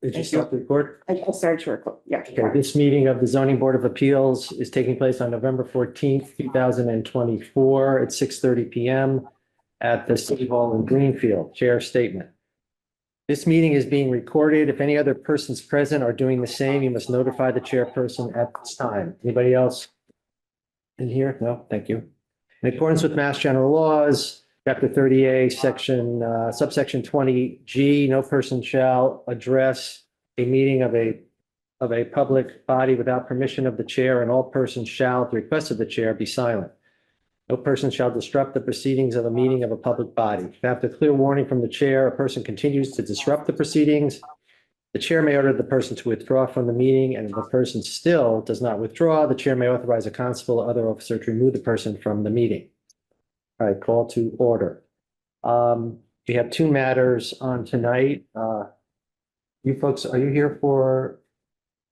Did you start the record? I started to record, yeah. Okay, this meeting of the Zoning Board of Appeals is taking place on November 14th, 2024 at 6:30 PM at the City Hall in Greenfield. Chair statement. This meeting is being recorded. If any other persons present are doing the same, you must notify the chairperson at this time. Anybody else in here? No, thank you. In accordance with Mass General Laws, Chapter 30A, subsection 20G, no person shall address a meeting of a public body without permission of the chair, and all persons shall, at the request of the chair, be silent. No person shall disrupt the proceedings of a meeting of a public body. If after clear warning from the chair, a person continues to disrupt the proceedings, the chair may order the person to withdraw from the meeting, and if the person still does not withdraw, the chair may authorize a constable or other officer to remove the person from the meeting. All right, call to order. We have two matters on tonight. You folks, are you here for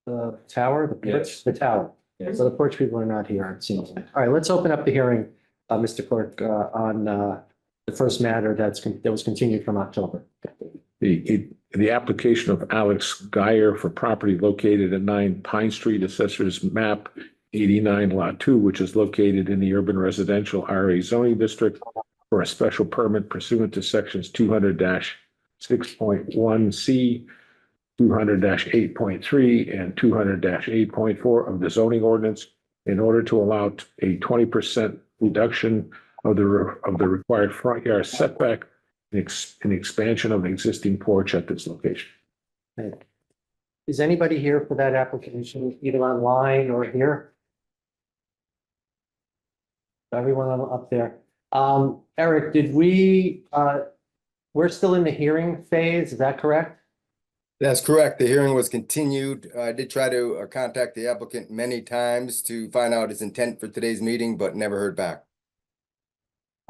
the tower? The porch? Yes. The tower. Yes. So the porch people are not here, it seems. All right, let's open up the hearing, Mr. Clerk, on the first matter that was continued from October. The application of Alex Geyer for property located at 9 Pine Street, Assessors Map 89 Lot 2, which is located in the urban residential RA zoning district for a special permit pursuant to sections 200-6.1C, 200-8.3, and 200-8.4 of the zoning ordinance in order to allow a 20% reduction of the required front yard setback and expansion of the existing porch at this location. Is anybody here for that application, either online or here? Everyone up there. Eric, we're still in the hearing phase, is that correct? That's correct. The hearing was continued. I did try to contact the applicant many times to find out his intent for today's meeting, but never heard back.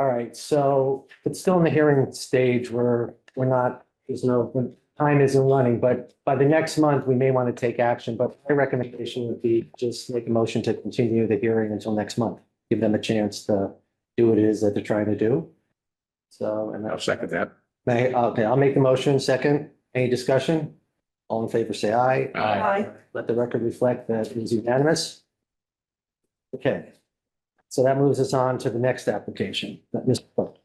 All right, so it's still in the hearing stage where time isn't running, but by the next month, we may want to take action, but my recommendation would be just make a motion to continue the hearing until next month. Give them a chance to do what it is that they're trying to do. So, and I'll second that. okay, I'll make the motion. Second, any discussion? All in favor, say aye. Aye. Let the record reflect that it is unanimous. Okay, so that moves us on to the next application. Mr. Clerk.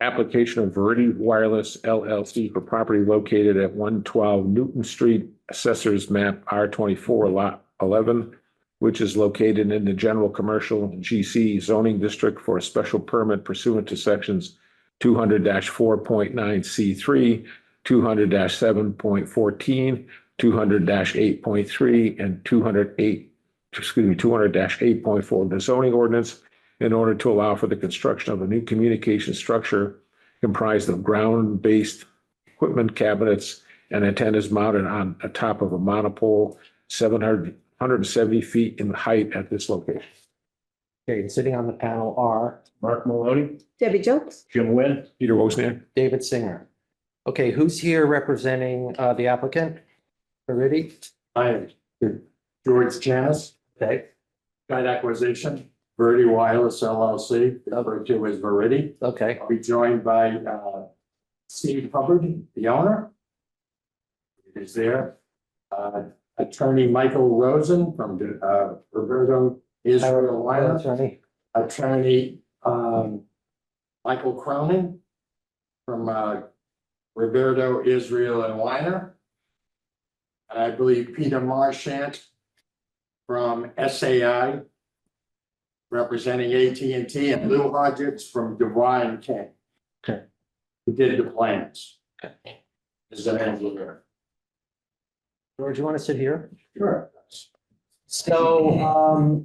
Application of Verity Wireless LLC for property located at 112 Newton Street, Assessors Map R24 Lot 11, which is located in the general commercial GC zoning district for a special permit pursuant to sections 200-4.9C3, 200-7.14, 200-8.3, and 200-8.4 of the zoning ordinance in order to allow for the construction of a new communication structure comprised of ground-based equipment cabinets and antennas mounted on the top of a monopole 170 feet in height at this location. Okay, and sitting on the panel are Mark Maloney, Debbie Jones? Jim Nguyen, Peter Wozniak. David Singer. Okay, who's here representing the applicant? Verity? Hi, George Janis, Okay, Guide Acquisition, Verity Wireless LLC, referred to as Verity. okay, I'll be joined by Steve Hubbard, the owner. He is there. Attorney Michael Rosen from Roberto Israel Weiner. attorney. Attorney Michael Cronin from Roberto Israel and Weiner. And I believe Peter Marchant from SAI, representing AT&T, and Lou Hodgetts from Divine King. Okay. Who did the plans. Okay. Is an engineer. George, you want to sit here? Sure. So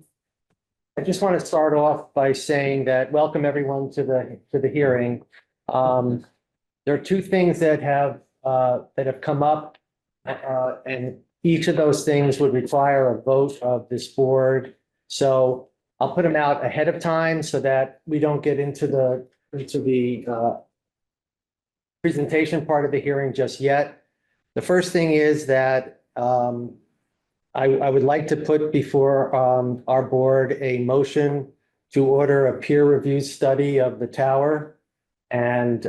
I just want to start off by saying that welcome everyone to the hearing. There are two things that have come up, and each of those things would require a vote of this board. So I'll put them out ahead of time so that we don't get into the presentation part of the hearing just yet. The first thing is that I would like to put before our board a motion to order a peer review study of the tower. And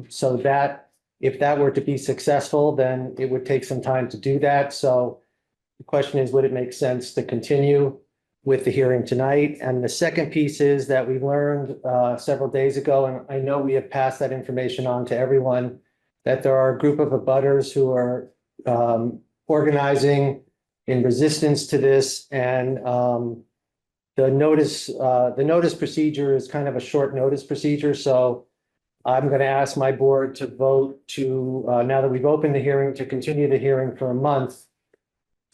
so that If that were to be successful, then it would take some time to do that. So the question is, would it make sense to continue with the hearing tonight? And the second piece is that we learned several days ago, and I know we have passed that information on to everyone, that there are a group of abutters who are organizing in resistance to this. And the notice procedure is kind of a short notice procedure. So I'm going to ask my board to vote to, now that we've opened the hearing, to continue the hearing for a month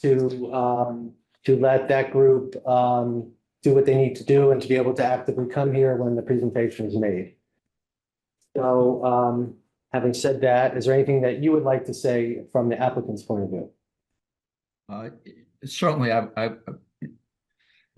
to let that group do what they need to do and to be able to actively come here when the presentation is made. So having said that, is there anything that you would like to say from the applicant's point of view? Certainly,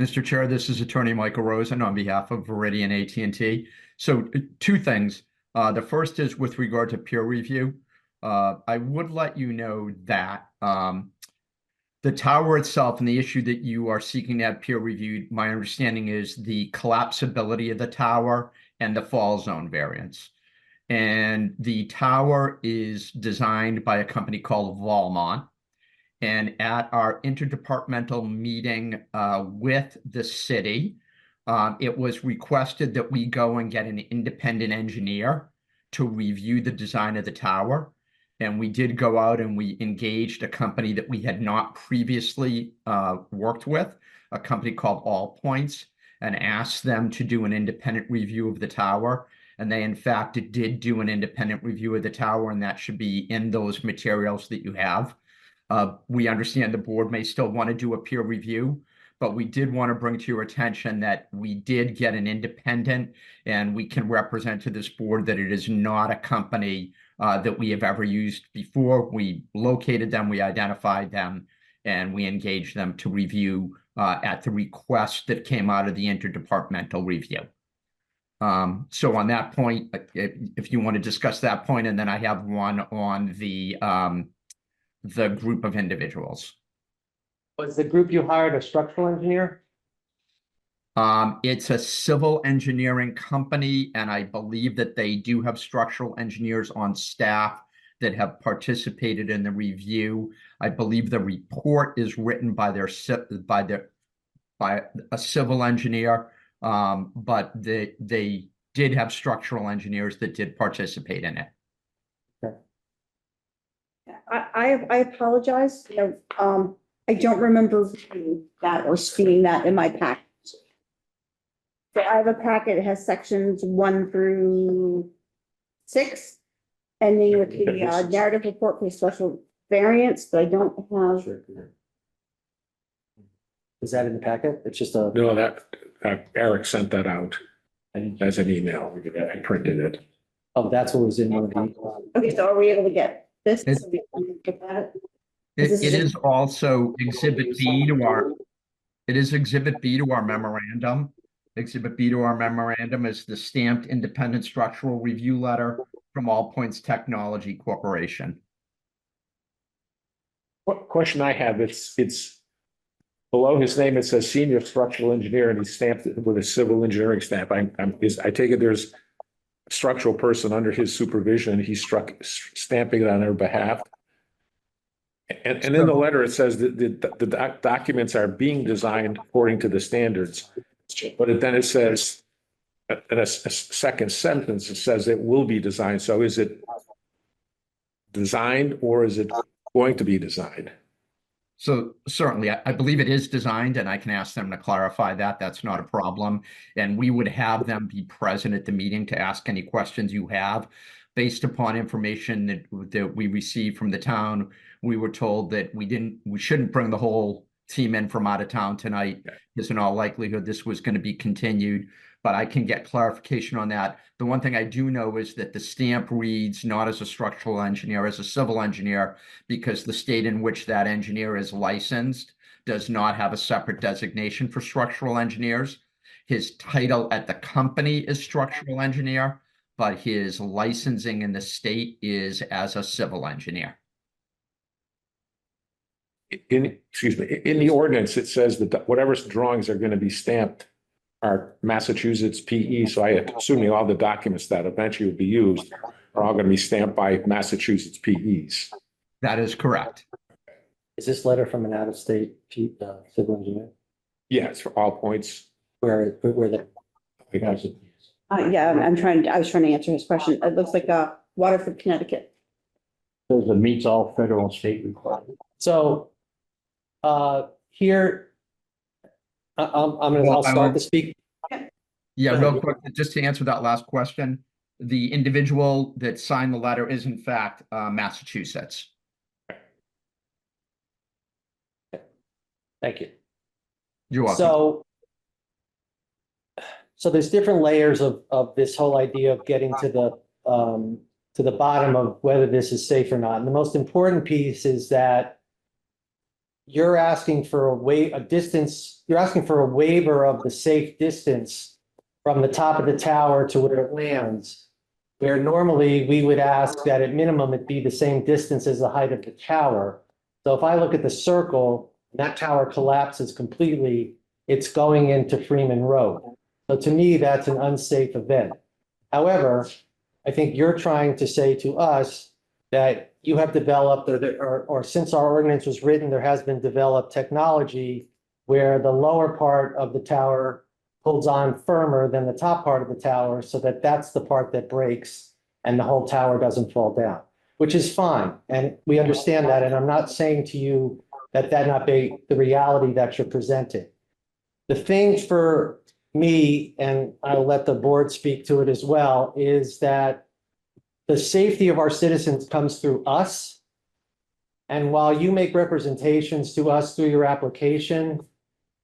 Mr. Chair, this is Attorney Michael Rosen on behalf of Veridian AT&T. So two things. The first is with regard to peer review. I would let you know that the tower itself and the issue that you are seeking to have peer reviewed, my understanding is the collapsibility of the tower and the fall zone variance. And the tower is designed by a company called Valmont. And at our interdepartmental meeting with the city, it was requested that we go and get an independent engineer to review the design of the tower. And we did go out and we engaged a company that we had not previously worked with, a company called All Points, and asked them to do an independent review of the tower. And they, in fact, did do an independent review of the tower, and that should be in those materials that you have. We understand the board may still want to do a peer review, but we did want to bring to your attention that we did get an independent, and we can represent to this board that it is not a company that we have ever used before. We located them, we identified them, and we engaged them to review at the request that came out of the interdepartmental review. So on that point, if you want to discuss that point, and then I have one on the group of individuals. Was the group you hired a structural engineer? It's a civil engineering company, and I believe that they do have structural engineers on staff that have participated in the review. I believe the report is written by a civil engineer, but they did have structural engineers that did participate in it. I apologize. I don't remember reading that or seeing that in my packet. So I have a packet that has sections 1 through 6, ending with the narrative report for special variance, but I don't have. Is that in the packet? It's just a. No, that Eric sent that out as an email. I printed it. Oh, that's what was in one of the. Okay, so are we able to get this? It- So we can look at it? It This is is also Exhibit B to our. It is Exhibit B to our memorandum. Exhibit B to our memorandum is the stamped independent structural review letter from All Points Technology Corporation. What question I have, it's below his name, it says senior structural engineer, and he stamped it with a civil engineering stamp. I take it there's a structural person under his supervision, and he's stamping it on their behalf. And in the letter, it says that the documents are being designed according to the standards. But then it says, in a second sentence, it says it will be designed. So is it designed or is it going to be designed? So certainly, I believe it is designed, and I can ask them to clarify that. That's not a problem. And we would have them be present at the meeting to ask any questions you have. Based upon information that we received from the town, we were told that we shouldn't bring the whole team in from out of town tonight, because in all likelihood, this was going to be continued. But I can get clarification on that. The one thing I do know is that the stamp reads not as a structural engineer, as a civil engineer, because the state in which that engineer is licensed does not have a separate designation for structural engineers. His title at the company is structural engineer, but his licensing in the state is as a civil engineer. In the ordinance, it says that whatever drawings are going to be stamped are Massachusetts PE. So I assuming all the documents that eventually would be used are all going to be stamped by Massachusetts PEs. That is correct. Is this letter from an out-of-state civil engineer? Yes, for all points. Where the, Yeah, I was trying to answer his question. It looks like, Waterford, Connecticut. Says it meets all federal and state requirements. so, here, I'll start to speak. Yeah, Go real ahead. quick, just to answer that last question, the individual that signed the letter is in fact Massachusetts. Thank you. You're welcome. So there's different layers of this whole idea of getting to the bottom of whether this is safe or not. And the most important piece is that you're asking for you're asking for a waiver of the safe distance from the top of the tower to where it lands, where normally we would ask that at minimum it be the same distance as the height of the tower. So if I look at the circle, that tower collapses completely, it's going into Freeman Road. So to me, that's an unsafe event. However, I think you're trying to say to us that you have developed, or since our ordinance was written, there has been developed technology where the lower part of the tower holds on firmer than the top part of the tower, so that that's the part that breaks and the whole tower doesn't fall down, which is fine. And we understand that. And I'm not saying to you that that not be the reality that you're presenting. The thing for me, and I'll let the board speak to it as well, is that the safety of our citizens comes through us. And while you make representations to us through your application,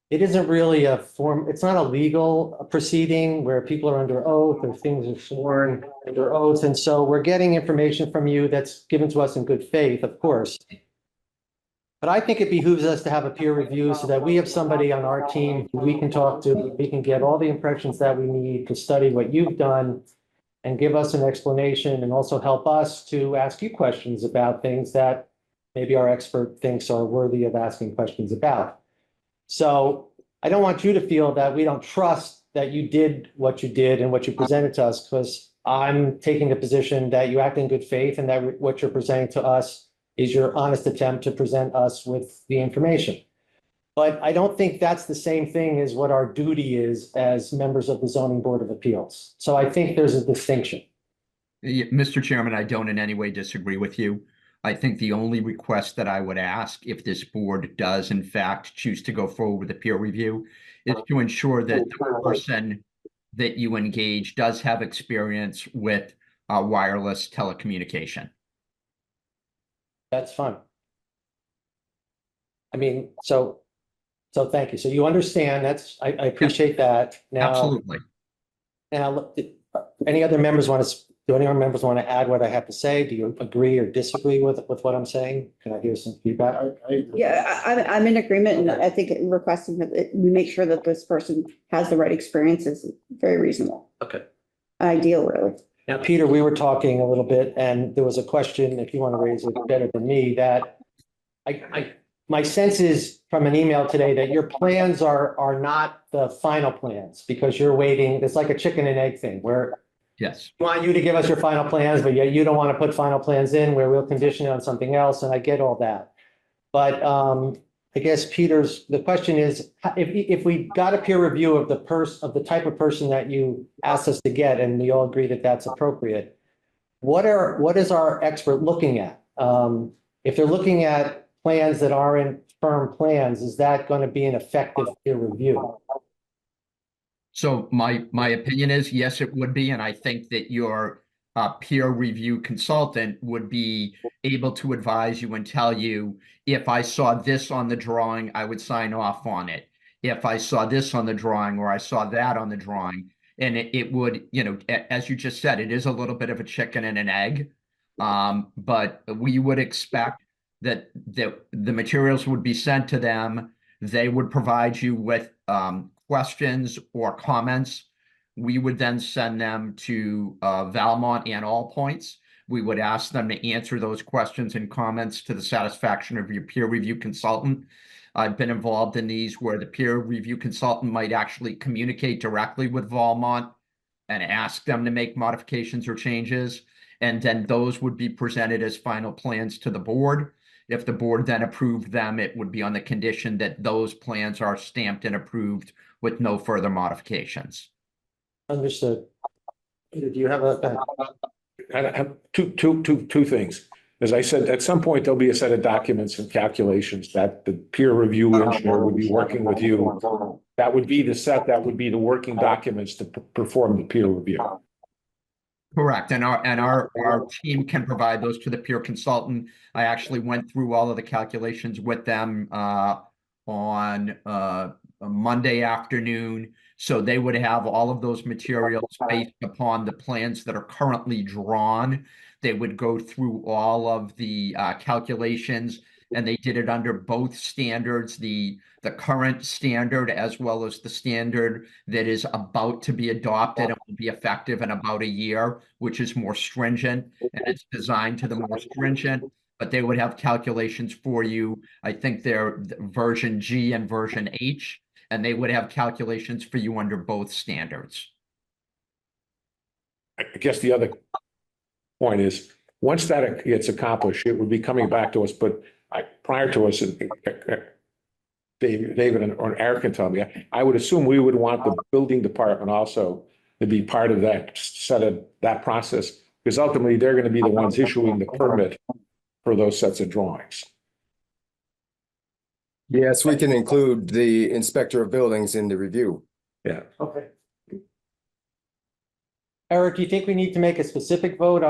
it isn't really it's not a legal proceeding where people are under oath or things are sworn under oath. And so we're getting information from you that's given to us in good faith, of course. But I think it behooves us to have a peer review so that we have somebody on our team who we can talk to, we can get all the impressions that we need to study what you've done and give us an explanation, and also help us to ask you questions about things that maybe our expert thinks are worthy of asking questions about. So I don't want you to feel that we don't trust that you did what you did and what you presented to us, because I'm taking the position that you act in good faith and that what you're presenting to us is your honest attempt to present us with the information. But I don't think that's the same thing as what our duty is as members of the Zoning Board of Appeals. So I think there's a distinction. Mr. Chairman, I don't in any way disagree with you. I think the only request that I would ask, if this board does in fact choose to go forward with a peer review, is to ensure that the person that you engage does have experience with wireless telecommunication. That's fine. I mean, so thank you. So you understand, I appreciate that. Now, Absolutely. now, any other members do any other members want to add what I have to say? Do you agree or disagree with what I'm saying? Can I hear some feedback? Yeah, I'm in agreement, and I think requesting that we make sure that this person has the right experience is very reasonable. Okay. Ideal, really. Now, Peter, we were talking a little bit, and there was a question, if you want to raise it better than me, that my sense is from an email today that your plans are not the final plans, because you're waiting. It's like a chicken and egg thing where Yes. we want you to give us your final plans, but yet you don't want to put final plans in where we'll condition it on something else. And I get all that. But I guess the question is, if we got a peer review of the type of person that you asked us to get, and we all agree that that's appropriate, what is our expert looking at? If they're looking at plans that aren't firm plans, is that going to be an effective peer review? So my opinion is yes, it would be, and I think that your peer review consultant would be able to advise you and tell you, if I saw this on the drawing, I would sign off on it. If I saw this on the drawing, or I saw that on the drawing, and it would, as you just said, it is a little bit of a chicken and an egg. But we would expect that the materials would be sent to them. They would provide you with questions or comments. We would then send them to Valmont and All Points. We would ask them to answer those questions and comments to the satisfaction of your peer review consultant. I've been involved in these where the peer review consultant might actually communicate directly with Valmont and ask them to make modifications or changes. And then those would be presented as final plans to the board. If the board then approved them, it would be on the condition that those plans are stamped and approved with no further modifications. Understood. Peter, do you have a? I have two things. As I said, at some point, there'll be a set of documents and calculations that the peer review engineer would be working with you. That would be the set, that would be the working documents to perform the peer review. Correct, and our team can provide those to the peer consultant. I actually went through all of the calculations with them on a Monday afternoon. So they would have all of those materials based upon the plans that are currently drawn. They would go through all of the calculations, and they did it under both standards, the current standard as well as the standard that is about to be adopted and will be effective in about a year, which is more stringent, and it's designed to the more stringent. But they would have calculations for you. I think they're version G and version H, and they would have calculations for you under both standards. I guess the other point is, once that gets accomplished, it would be coming back to us, but prior to us, David or Eric can tell me, I would assume we would want the building department also to be part of that set of that process, because ultimately they're going to be the ones issuing the permit for those sets of drawings. Yes, we can include the inspector of buildings in the review. Yeah. Okay. Eric, do you think we need to make a specific vote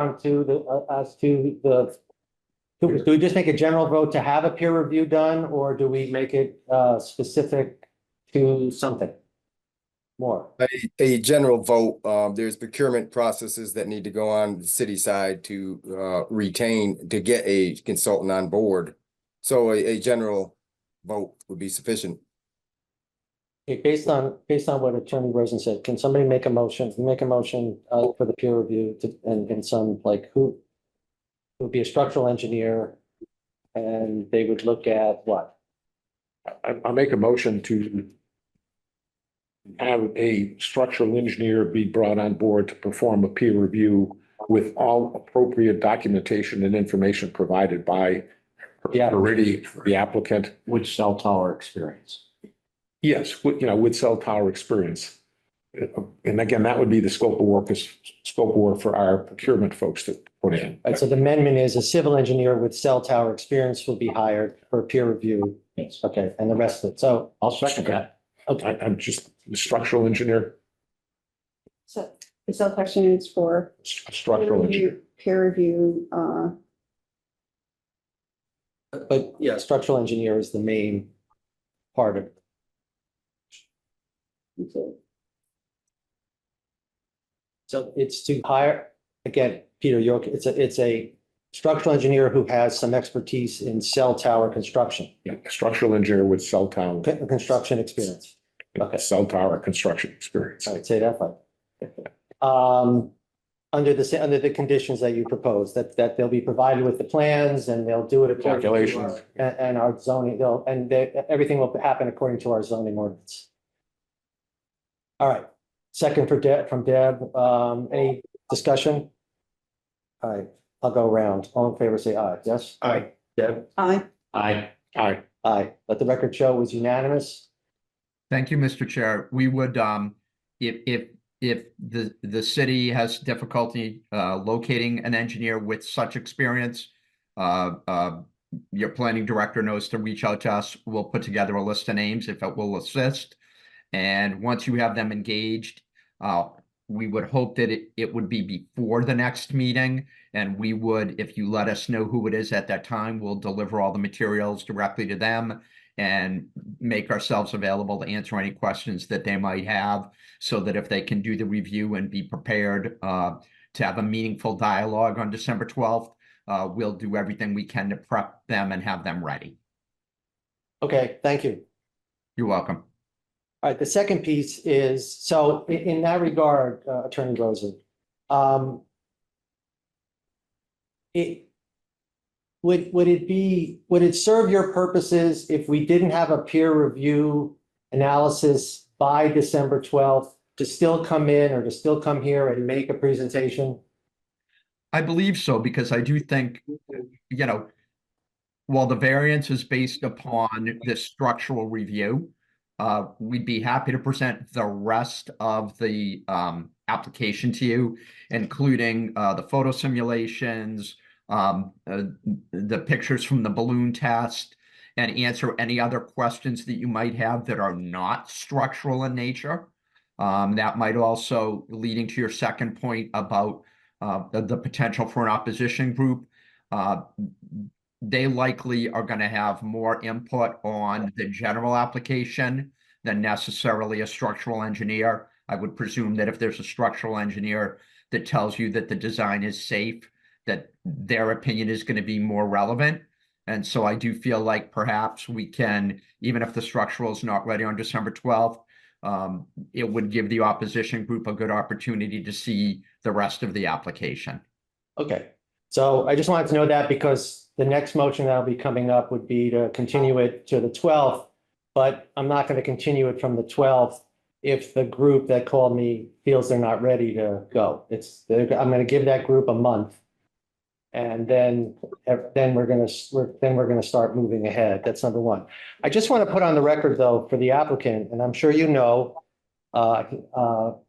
do we just make a general vote to have a peer review done, or do we make it specific to something more? A general vote, there's procurement processes that need to go on the city side to to get a consultant on board. So a general vote would be sufficient. Okay, based on what Attorney Rosen said, can somebody make a motion for the peer review and some, like, who would be a structural engineer, and they would look at what? I'll make a motion to have a structural engineer be brought on board to perform a peer review with all appropriate documentation and information provided by the applicant. With cell tower experience. Yes, with cell tower experience. And again, that would be the scope of work for our procurement folks to put in. Right, so the amendment is a civil engineer with cell tower experience will be hired for peer review. Yes. Okay, and the rest of it. So, I'll second that. okay, I'm just the structural engineer, So the cell question is for structural engineer. peer review, but yeah, structural engineer is the main part of it. So it's to hire, again, Peter, you're okay. It's a structural engineer who has some expertise in cell tower construction, Yeah, structural engineer with cell tower. construction experience. Okay. Cell tower construction experience. All right, say that fine. Under the conditions that you propose, that they'll be provided with the plans and they'll do it according to Calculations. and our zoning, everything will happen according to our zoning ordinance. All right, second from Deb, any discussion? All right, I'll go around. All in favor, say aye. Yes? Aye. Deb? aye. Aye. Aye. Aye. Let the record show it was unanimous. Thank you, Mr. Chair. We would, if the city has difficulty locating an engineer with such experience, your planning director knows to reach out to us. We'll put together a list of names if it will assist. And once you have them engaged, we would hope that it would be before the next meeting. And we would, if you let us know who it is at that time, we'll deliver all the materials directly to them and make ourselves available to answer any questions that they might have, so that if they can do the review and be prepared to have a meaningful dialogue on December 12th, we'll do everything we can to prep them and have them ready. Okay, thank you. You're welcome. All right, the second piece is, so in that regard, Attorney Rosen, would it serve your purposes if we didn't have a peer review analysis by December 12th to still come in or to still come here and make a presentation? I believe so, because I do think, you know, while the variance is based upon this structural review, we'd be happy to present the rest of the application to you, including the photo simulations, the pictures from the balloon test, and answer any other questions that you might have that are not structural in nature. That might also leading to your second point about the potential for an opposition group. They likely are going to have more input on the general application than necessarily a structural engineer. I would presume that if there's a structural engineer that tells you that the design is safe, that their opinion is going to be more relevant. And so I do feel like perhaps we can, even if the structural is not ready on December 12th, it would give the opposition group a good opportunity to see the rest of the application. Okay, so I just wanted to know that because the next motion that'll be coming up would be to continue it to the 12th, but I'm not going to continue it from the 12th if the group that called me feels they're not ready to go. I'm going to give that group a month. And then we're going to start moving ahead. That's number one. I just want to put on the record, though, for the applicant, and I'm sure you know how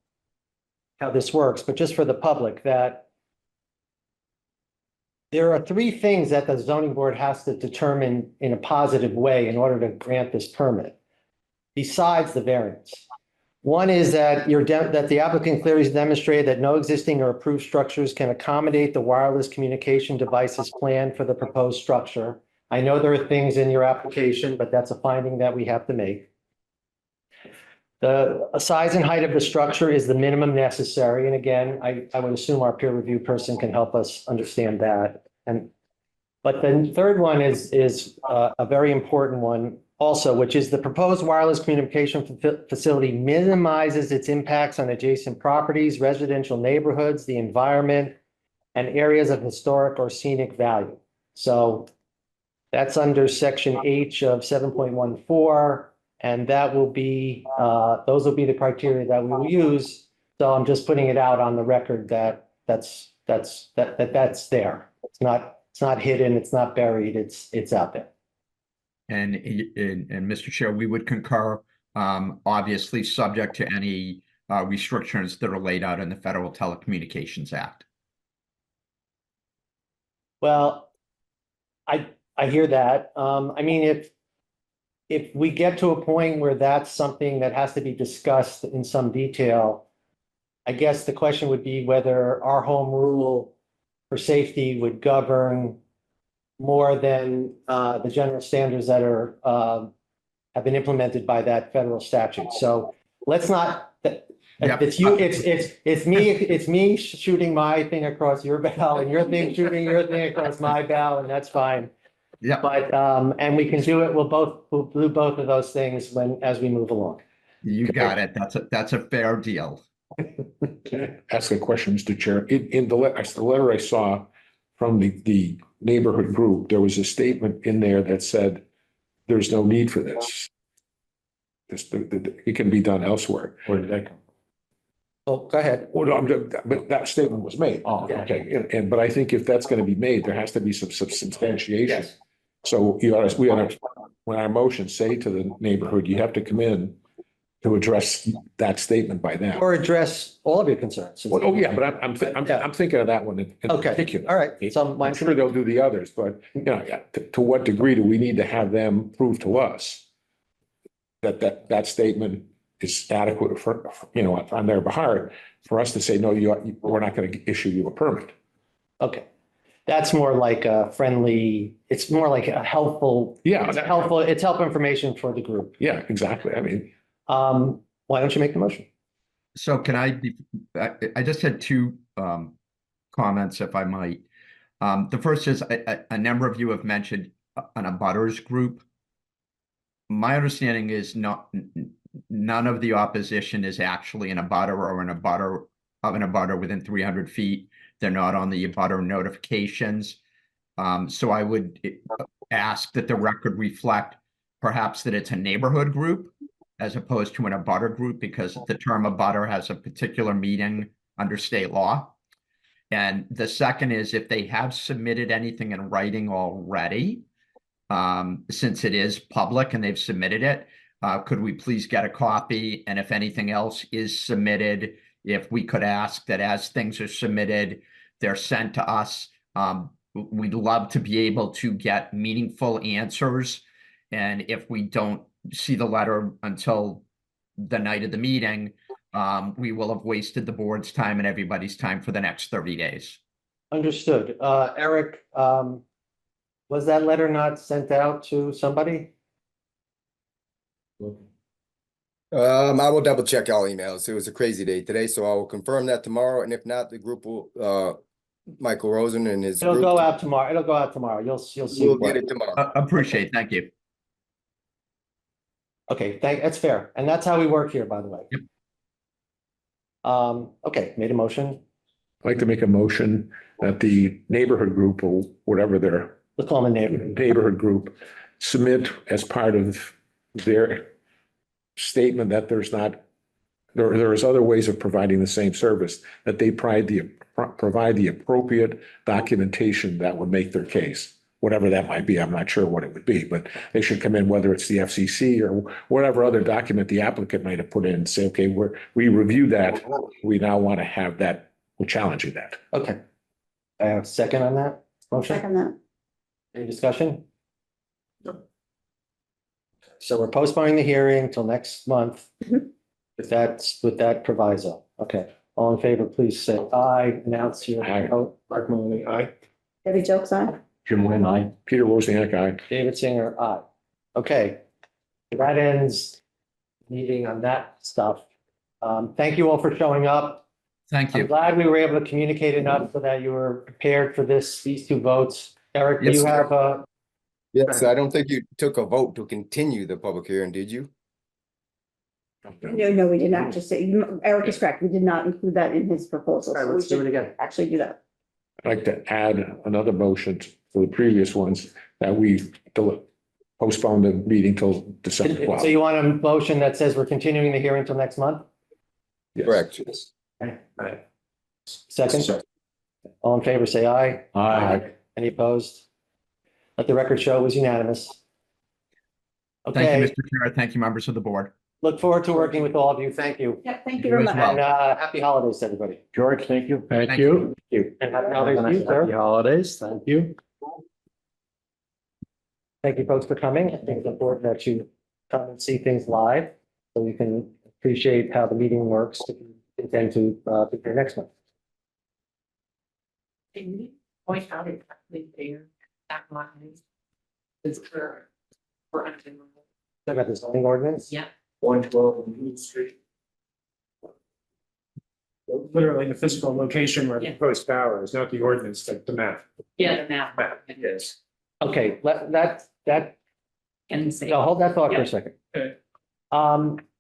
this works, but just for the public, that there are three things that the zoning board has to determine in a positive way in order to grant this permit, besides the variance. One is that that the applicant clearly has demonstrated that no existing or approved structures can accommodate the wireless communication devices planned for the proposed structure. I know there are things in your application, but that's a finding that we have to make. The size and height of the structure is the minimum necessary. And again, I would assume our peer review person can help us understand that. But the third one is a very important one also, which is the proposed wireless communication facility minimizes its impacts on adjacent properties, residential neighborhoods, the environment, and areas of historic or scenic value. So that's under section H of 7.14. And that will be, those will be the criteria that we will use. So I'm just putting it out on the record that that's there. It's not hidden, it's not buried, it's out there. And Mr. Chair, we would concur, obviously subject to any restrictions that are laid out in the Federal Telecommunications Act. Well, I hear that. I mean, if we get to a point where that's something that has to be discussed in some detail, I guess the question would be whether our home rule for safety would govern more than the general standards that are have been implemented by that federal statute. So let's not. Yep. It's me shooting my thing across your bow, and your thing shooting your thing across my bow, and that's fine. Yeah. But and we can do it. We'll do both of those things as we move along. You got it. That's a fair deal. Can I ask a question, Mr. Chair? In the letter I saw from the neighborhood group, there was a statement in there that said there's no need for this. It can be done elsewhere. Where did that come? Oh, go ahead. Well, no, but that statement was made. Oh, Yeah. okay. But I think if that's going to be made, there has to be some substantiation. Yes. So we ought to, when our motions say to the neighborhood, you have to come in to address that statement by them. Or address all of your concerns. Well, oh, yeah, but I'm thinking of that one in Okay. particular. All right. So I'm sure they'll do the others, but you know, to what degree do we need to have them prove to us that statement is adequate for, you know, on their behalf for us to say, no, we're not going to issue you a permit. Okay. That's more like a friendly, it's more like a helpful. Yeah. It's helpful information for the group. Yeah, exactly. I mean, why don't you make the motion? So can I just had two comments, if I might. The first is a number of you have mentioned an abutters group. My understanding is none of the opposition is actually an abutter or an abutter within 300 feet. They're not on the abutter notifications. So I would ask that the record reflect perhaps that it's a neighborhood group as opposed to an abutter group, because the term abutter has a particular meaning under state law. And the second is if they have submitted anything in writing already, since it is public and they've submitted it, could we please get a copy? And if anything else is submitted, if we could ask that as things are submitted, they're sent to us. We'd love to be able to get meaningful answers. And if we don't see the letter until the night of the meeting, we will have wasted the board's time and everybody's time for the next 30 days. Understood. Eric, was that letter not sent out to somebody? I will double check all emails. It was a crazy day today, so I will confirm that tomorrow, and if not, the group will, Michael Rosen and his It'll group go out tomorrow. It'll go out tomorrow. You'll see. will get it tomorrow. Appreciate, thank you. Okay, that's fair. And that's how we work here, by the way. Yep. Okay, made a motion. I'd like to make a motion that the neighborhood group or whatever their Let's call him a neighbor. neighborhood group submit as part of their statement that there is other ways of providing the same service, that they provide the appropriate documentation that would make their case, whatever that might be. I'm not sure what it would be, but they should come in, whether it's the FCC or whatever other document the applicant might have put in and say, okay, we reviewed that. We now want to have that, we're challenging that. Okay. I have a second on that motion. Second that. Any discussion? So we're postponing the hearing till next month. Mhm. With that proviso. Okay, all in favor, please say aye, announce your Aye. vote. Mark Maloney, aye. Debbie Jokes on? Jim Nguyen, aye. Peter Wozniak, aye. David Singer, aye. Okay. That ends meeting on that stuff. Thank you all for showing up. Thank I'm you. glad we were able to communicate enough so that you were prepared for these two votes. Eric, do Yes, you sir. have Yes, I don't think you took a vote to continue the public hearing, did you? No, we did not just say, Eric is correct. We did not include that in his proposal. All right, So we let's do should it again. actually do that. I'd like to add another motion for the previous ones that we postpone the meeting till December So 12th. you want a motion that says we're continuing the hearing till next month? Yes. Correct. Okay. Second, all in favor, say aye. Aye. Any opposed? Let the record show it was unanimous. Thank you, Okay, Mr. Chair. Thank you, members of the board. look forward to working with all of you. Thank you. Yeah, thank You you very as much. well. And happy holidays to everybody. George, thank you. Thank you. And happy holidays to you, sir. Happy holidays. Thank you. Thank you, folks, for coming. I think it's important that you come and see things live so you can appreciate how the meeting works if you intend to be here next month. Can we point out exactly there, that line is for underground? Talk about the zoning ordinance? Yeah, 112 Newton Street. Literally the physical location where the Yeah. proposed tower is, not the ordinance, but the map. yeah, the map. Yes. Okay, that, Can say. no, hold that thought for Yeah. a second. Okay.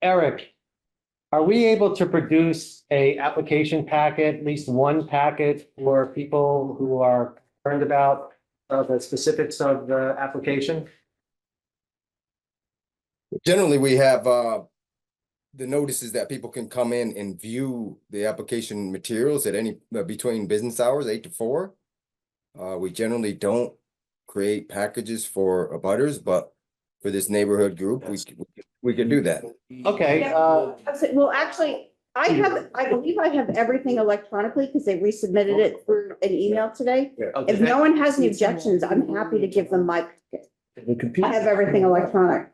Eric, are we able to produce a application packet, at least one packet for people who are concerned about the specifics of the application? Generally, we have, the notices that people can come in and view the application materials at any, between business hours, 8 to 4. We generally don't create packages for abutters, but for this neighborhood group, we can do that. Okay, Well, actually, I believe I have everything electronically because they resubmitted it through an email today. If no one has any objections, I'm happy to give them my packet. The I computer, have everything electronic.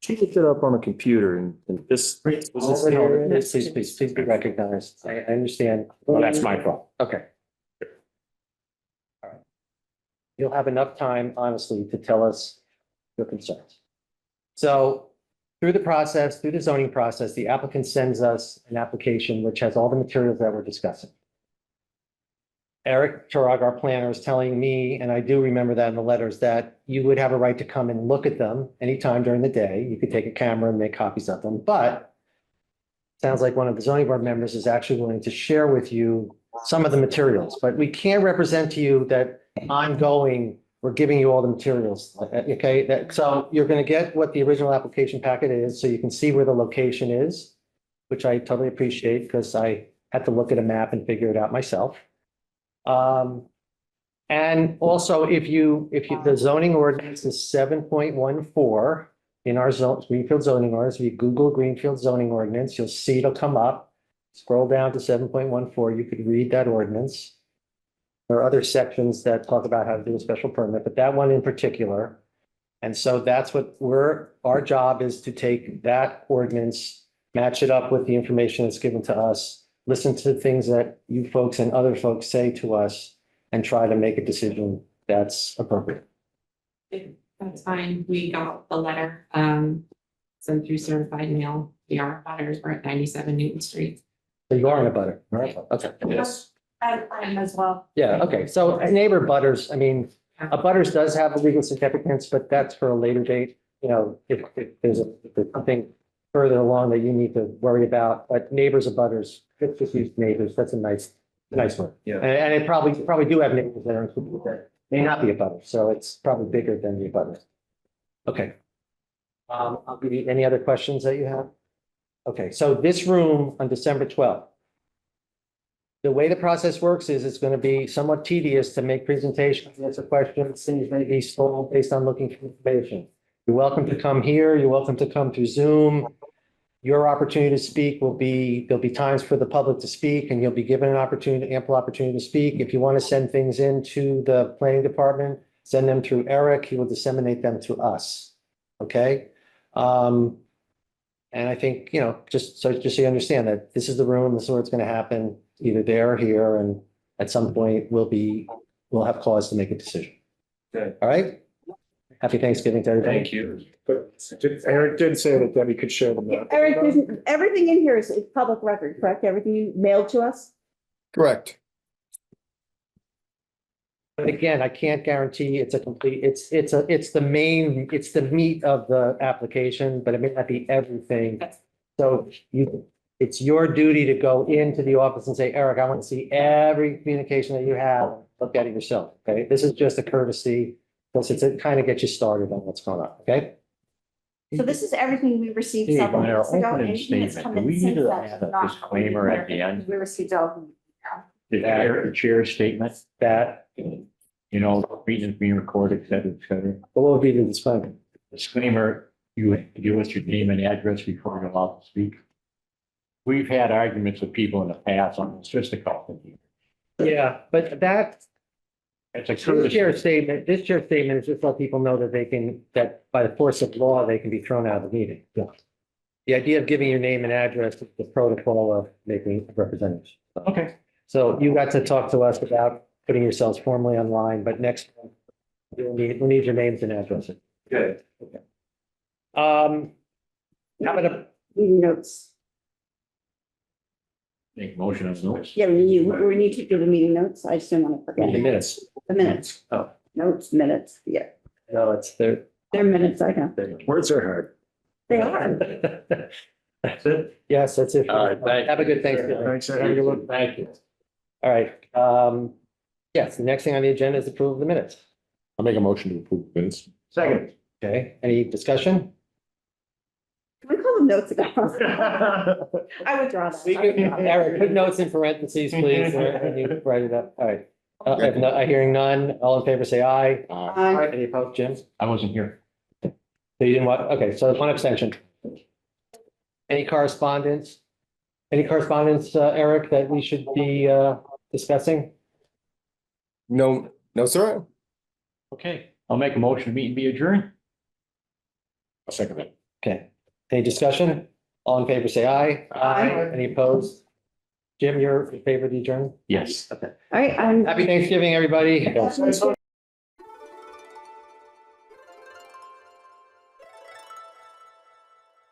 she looked it up on a computer and this. Please be recognized. I understand. Well, that's my fault. Okay. All right. You'll have enough time, honestly, to tell us your concerns. So through the process, through the zoning process, the applicant sends us an application which has all the materials that we're discussing. Eric Turag, our planner, is telling me, and I do remember that in the letters, that you would have a right to come and look at them anytime during the day. You could take a camera and make copies of them, but sounds like one of the zoning board members is actually willing to share with you some of the materials, but we can't represent to you that ongoing, we're giving you all the materials, okay? So you're gonna get what the original application packet is, so you can see where the location is, which I totally appreciate, because I had to look at a map and figure it out myself. And also, the zoning ordinance is 7.14 in our zone, Greenfield zoning ordinance. If you Google Greenfield zoning ordinance, you'll see it'll come up. Scroll down to 7.14, you could read that ordinance. There are other sections that talk about how to do a special permit, but that one in particular. And so that's what our job is to take that ordinance, match it up with the information that's given to us, listen to things that you folks and other folks say to us, and try to make a decision that's appropriate. That's fine. We got the letter, sent through certified mail. The our butters were at 97 Newton Street. So you are in a butter. Okay. Yes. I am as well. Yeah, okay. So a neighbor butters, I mean, a butters does have a legal significance, but that's for a later date. You know, if there's something further along that you need to worry about, but neighbors of butters, just use neighbors. That's a nice one. Yeah. And it probably do have neighbors that are included with that. May not be a butter, so it's probably bigger than the butter. Okay. I'll give you any other questions that you have? Okay, so this room on December 12th. The way the process works is it's going to be somewhat tedious to make presentations, answer questions, things may be stalled based on looking for information. You're welcome to come here. You're welcome to come through Zoom. Your opportunity to speak there'll be times for the public to speak and you'll be given an opportunity, ample opportunity to speak. If you want to send things in to the planning department, send them through Eric. He will disseminate them to us. Okay? And I think, you know, just so you understand that this is the room, this is where it's going to happen, either there or here, and at some point we'll have cause to make a decision. Okay. All right? Happy Thanksgiving to everybody. Thank you. But Eric did say that Debbie could share the map. Eric, everything in here is public record, correct? Everything you mailed to us? Correct. But again, I can't guarantee it's a complete, it's the meat of the application, but it may not be everything. So it's your duty to go into the office and say, Eric, I want to see every communication that you have. Look at it yourself, okay? This is just a courtesy, because it's to kind of get you started on what's going on, okay? So this is everything we received Steve, several on our months ago. opening Anything that's statement, come do in we need since to that's add a not- disclaimer at the end? We received all. The chair statement That, you know, meetings being recorded, et cetera. what will be the disclaimer? Disclaimer, you have to give us your name and address before you're allowed to speak. We've had arguments with people in the past on it's just a couple. Yeah, but that, It's a this chair courtesy. statement is just let people know that by the force of law, they can be thrown out of the meeting. Yeah. The idea of giving your name and address is the protocol of making representatives. Okay. So you got to talk to us about putting yourselves formally online, but next month, we'll need your names and addresses. Good. How about a, Meeting notes. Make motion of notes. Yeah, we need to do the meeting notes. I just didn't want to the forget. minutes? The minutes. Oh. Notes, minutes, yeah. No, it's there. They're minutes, I know. Words are hard. They are. That's it. Yes, that's it. All right, thank you. Have a good Thanksgiving. Thanks. Have a good one. Thank you. All right. Yes, the next thing on the agenda is approve of the minutes. I'll make a motion to approve minutes. Second. Okay, any discussion? Can we call them notes again? I withdraw that. Eric, put notes in parentheses, please, when you write it up. All right. If not, hearing none, all in favor, say aye. Any opposed, Jim? I wasn't here. So you didn't want, okay, so one abstention. Any correspondence? Eric, that we should be discussing? No, sir. Okay, I'll make a motion to meet and be adjourned. I'll second that. Okay, any discussion? All in favor, say aye. Aye. Any opposed? Jim, you're in favor of the adjournment? Yes. Okay. All right, I'm. Happy Thanksgiving, everybody. Happy